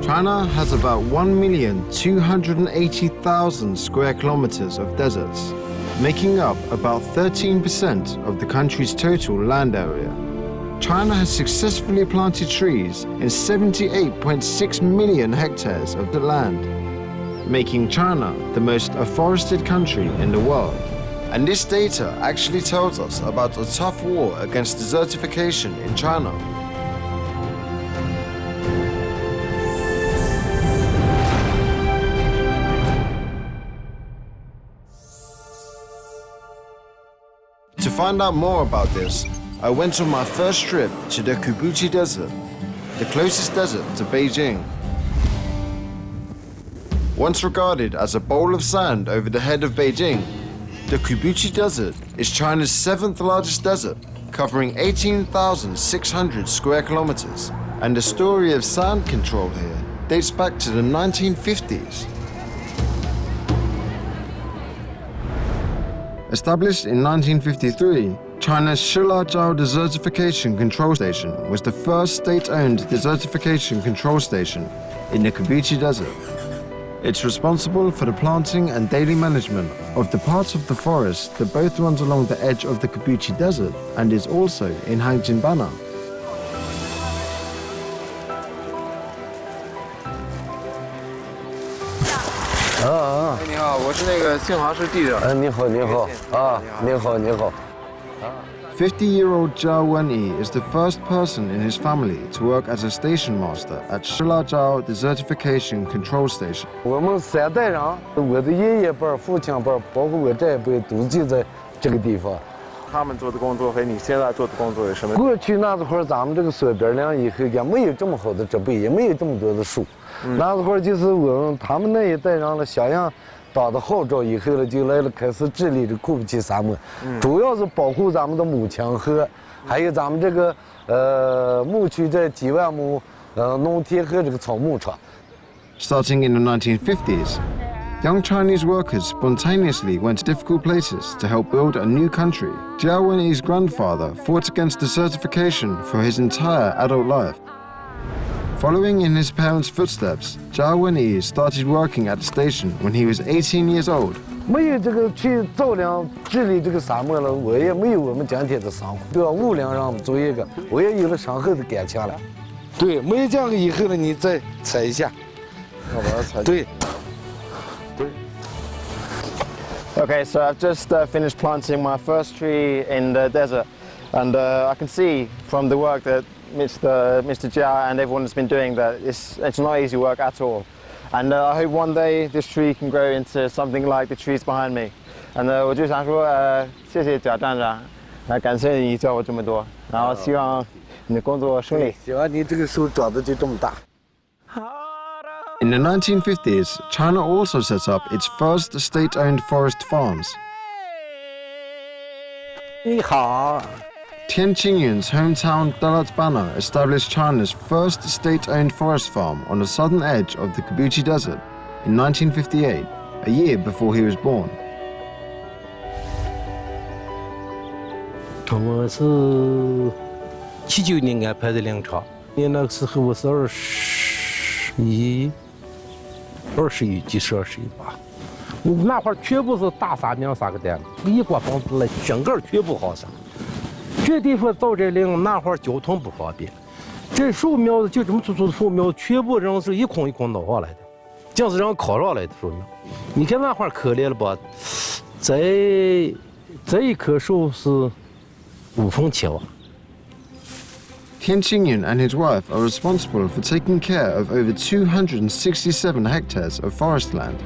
China has about 1,280,000 square kilometers of deserts, making up about 13% of the country's total land area. China has successfully planted trees in 78.6 million hectares of the land, making China the most afforested country in the world. And this data actually tells us about a tough war against desertification in China. To find out more about this, I went on my first trip to the Kubuchi Desert, the closest desert to Beijing. Once regarded as a bowl of sand over the head of Beijing, the Kubuchi Desert is China's 7th largest desert, covering 18,600 square kilometers. And the story of sand control here dates back to the 1950s. Established in 1953, China's Shilazhou Desertification Control Station was the first state-owned desertification control station in the Kubuchi Desert. It's responsible for the planting and daily management of the parts of the forest that both runs along the edge of the Kubuchi Desert and is also in Hanjinbana. 你好，我是那个信华市记者。你好，你好，啊，你好，你好。 50-year-old Zhao Wenyi is the first person in his family to work as a station master at Shilazhou Desertification Control Station. 我们3代人，我的爷爷辈、父亲辈，包括我这一辈，都就在这个地方。他们做的工作和你现在做的工作有什么？过去那会儿，咱们这个水边梁以后也没有这么好的植被，也没有这么多的树。那会儿就是他们那一代人了，响应党的号召以后了，就来了开始治理这库布齐沙漠，主要是保护咱们的母亲河，还有咱们这个牧区这几万亩农田和这个草牧场。Starting in the 1950s, young Chinese workers spontaneously went to difficult places to help build a new country. Zhao Wenyi's grandfather fought against desertification for his entire adult life. Following in his parents' footsteps, Zhao Wenyi started working at the station when he was 18 years old. 没有这个去造梁治理这个沙漠了，我也没有我们今天的生活。对吧？物量上做一个，我也有了深厚的感情了。对，没有这样以后呢，你再踩一下。我把它踩。对。 Okay, so I've just finished planting my first tree in the desert, and I can see from the work that Mr. Jia and everyone has been doing that it's not easy work at all. And I hope one day this tree can grow into something like the trees behind me. And 我就想说谢谢贾站长，感谢你教我这么多，然后希望你的工作顺利。希望你这个手长得就这么大。 In the 1950s, China also set up its first state-owned forest farms. 你好。 Tian Qingyun's hometown Dalatbana established China's first state-owned forest farm on the southern edge of the Kubuchi Desert in 1958, a year before he was born. 我是79年安排的粮场，那个时候我是21几是21吧。那会儿全部是大撒苗撒个蛋，一刮风来，整个全部好撒。 这地方到这岭那会儿交通不方便，这树苗就这么粗粗的树苗，全部人是一捆一捆弄上来的，就是人烤上来的树苗。你看那会儿可怜了吧？这一棵树是5分钱吧。 Tian Qingyun and his wife are responsible for taking care of over 267 hectares of forest land.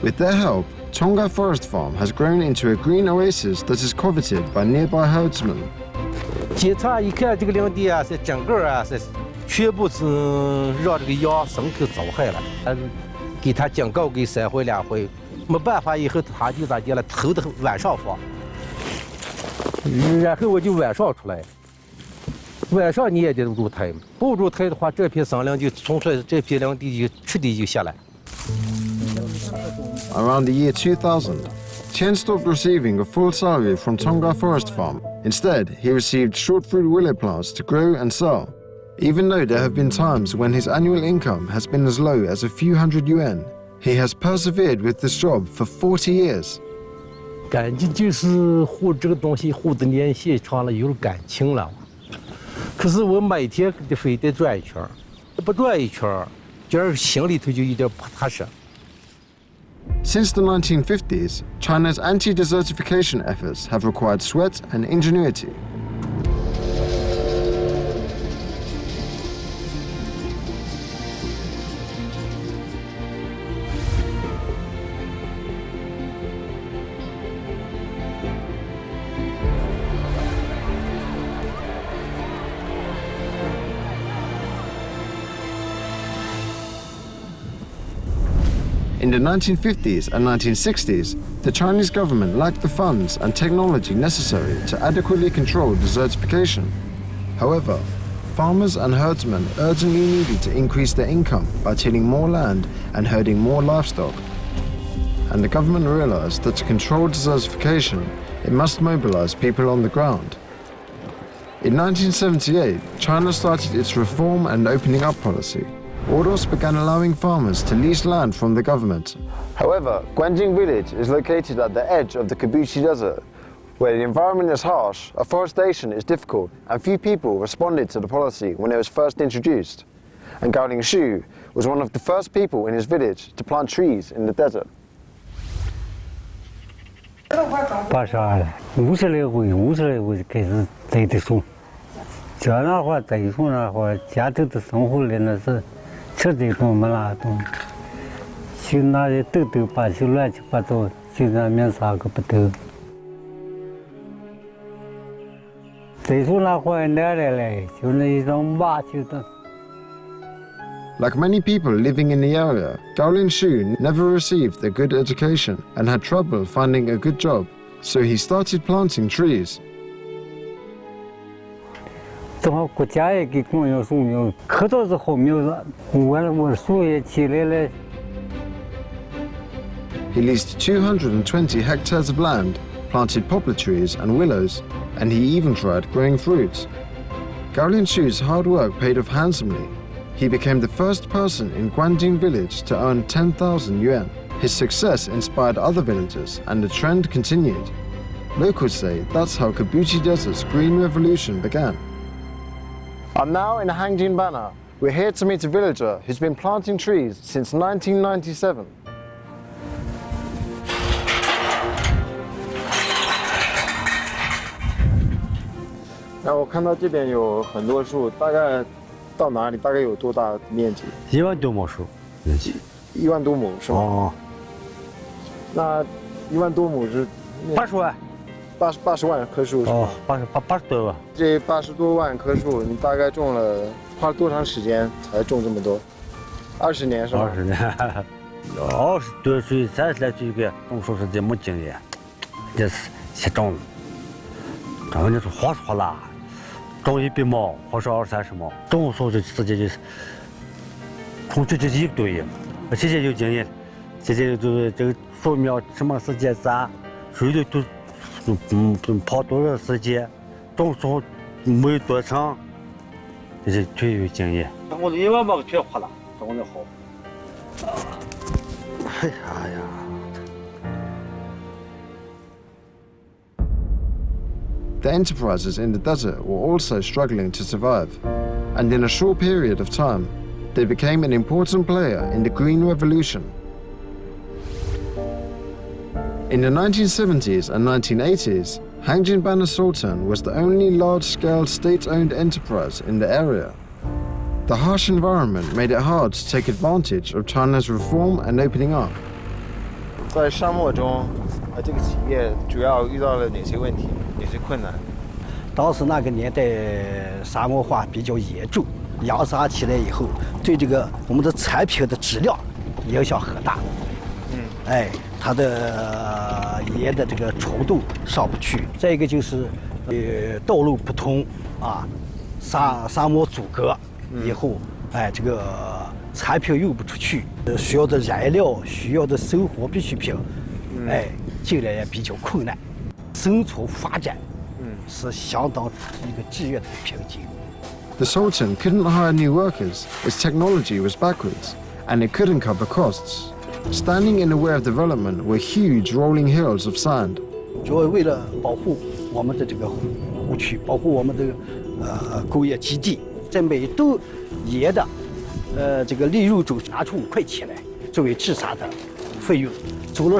With their help, Tonga Forest Farm has grown into a green oasis that is coveted by nearby herdsmen. 检查一看，这个领地啊，是整个啊是全部是让这个羊牲口遭害了。给他警告给3回2回，没办法，以后他就咋地了，头的晚上放，然后我就晚上出来。晚上你也得入台，不入台的话，这片森林就从这片领地就彻底就下来。 Around the year 2000, Tian stopped receiving a full salary from Tonga Forest Farm. Instead, he received short fruit willow plants to grow and sell. Even though there have been times when his annual income has been as low as a few hundred yuan, he has persevered with this job for 40 years. 感情就是和这个东西和的联系长了，有了感情了。可是我每天得非得转一圈，不转一圈，这心里头就有点不踏实。 Since the 1950s, China's anti-desertification efforts have required sweat and ingenuity. In the 1950s and 1960s, the Chinese government lacked the funds and technology necessary to adequately control desertification. However, farmers and herdsmen urgently needed to increase their income by tilling more land and herding more livestock. And the government realized that to control desertification, it must mobilize people on the ground. In 1978, China started its reform and opening up policy. Orders began allowing farmers to lease land from the government. However, Guanjing village is located at the edge of the Kabuchi Desert, where the environment is harsh, afforestation is difficult, and few people responded to the policy when it was first introduced. And Gao Lingshu was one of the first people in his village to plant trees in the desert. 82了，50来回就开始栽的树，这样的话栽树的话，家头的生活里那是吃的都没拉动，就那些豆豆把就乱七八糟，就那面啥个不得。栽树那话难来嘞，就那一种马就的。 Like many people living in the area, Gao Lingshu never received a good education and had trouble finding a good job, so he started planting trees. 正好国家也给供养树苗，可倒是好苗子，我树也起来了。 He leased 220 hectares of land, planted poplar trees and willows, and he even tried growing fruits. Gao Lingshu's hard work paid off handsomely. He became the first person in Guanjing village to earn 10,000 yuan. His success inspired other villagers, and the trend continued. Locals say that's how Kabuchi Desert's green revolution began. I'm now in Hangjin Bana. We're here to meet a villager who's been planting trees since 1997. 那我看到这边有很多树，大概到哪里？大概有多大面积1万多亩树，面积。 ？1万多亩是吗？哦，那1万多亩是80万。 80万棵树是吗？哦，80多万。这80多万棵树，你大概花了多长时间才种这么多？20年是吗？20年，20多岁、30来岁个种树是真没经验，这是瞎种。种的是哗唰啦，种100亩或是20-30亩，种树就直接就是从这1个多月，现在有经验，现在就是这个树苗什么时间栽，水都泡多少时间，种树没有多长，这是最有经验。我的1万亩全花了，种的好。哎呀。 The enterprises in the desert were also struggling to survive, and in a short period of time, they became an important player in the Green Revolution. In the 1970s and 1980s, Hangjin Bana Sultan was the only large-scale state-owned enterprise in the area. The harsh environment made it hard to take advantage of China's reform and opening up. 在沙漠中，这个企业主要遇到了哪些问题？ 哪些困难？当时那个年代沙漠化比较严重，扬沙起来以后，对这个我们的产品的质量影响很大。它的盐的这个稠度上不去。再一个就是，道路不通啊，沙漠阻隔以后，这个产品运不出去，需要的燃料、需要的生活必需品，进来也比较困难。 生存发展，是相当一个制约的瓶颈。The Sultan couldn't hire new workers, its technology was backwards, and it couldn't cover costs. Standing in the way of development were huge rolling hills of sand. 主要为了保护我们的这个湖区，保护我们的工业基地，在每吨盐的这个利润中拿出5块钱来作为治沙的费用，组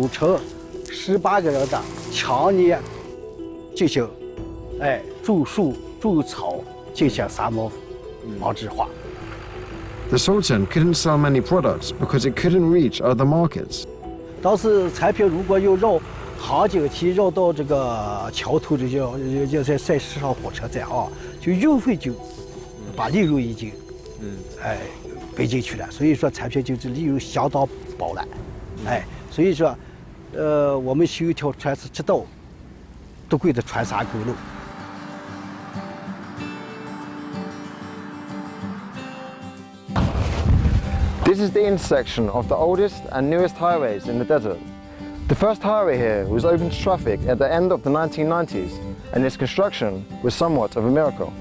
成18个人的常年进行种树种草，进行沙漠防治化。 The Sultan couldn't sell many products because it couldn't reach other markets. 当时产品如果要绕航景期绕到这个桥头，这就在驶上火车站啊，就运费就把利润已经背进去了，所以说产品就是利润相当薄了，所以说我们修一条川石直道都贵的川沙公路。 This is the intersection of the oldest and newest highways in the desert. The first highway here was open to traffic at the end of the 1990s, and its construction was somewhat of a miracle.